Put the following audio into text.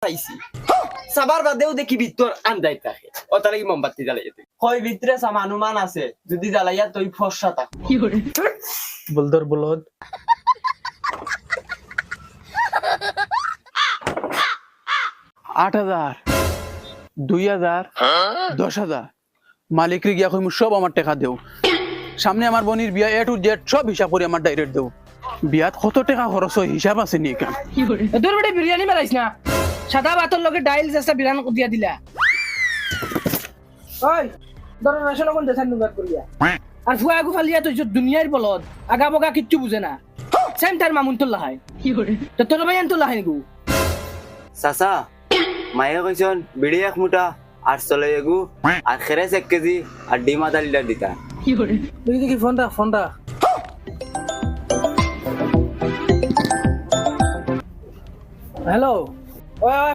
চাইছি সাবার বাদেও দেখি ভিতর আন্দাই থাকে ও তাহলে কি মোমবাতি জ্বালাই যেতে হয় ভিতরে সামানুমান আছে যদি জ্বালাইয়া তুই ফর্সা থাক বলদর বলদ 8,000 2,000 10,000 মালিক রে গিয়া কইমু সব আমার টাকা দেও সামনে আমার বনির বিয়া এ টু জেড সব হিসাব করে আমার ডাইরেক্ট দেও বিয়াত কত টাকা খরচ হয় হিসাব আছে নি কেন তোর বেটা বিরিয়ানি বানাইছ না সাদা ভাতের লগে ডাইল জাস্তা বিরান দিয়া দিলা ওই দর রেশন কোন দেখান নুগাত করিয়া আর ফুয়া আগু ফালিয়া তো দুনিয়ার বলদ আগা বগা কিচ্ছু বুঝে না সেম তার মামুন তোল্লা হয় তো তোর ভাই তোল্লা হয় নিগু চাচা মায়ে কইছন বিড়ি এক মুঠা আর চলে এগু আর খেরেস 1 কেজি আর ডিম আধা লিটার দিতা দেখি দেখি ফোনটা হ্যালো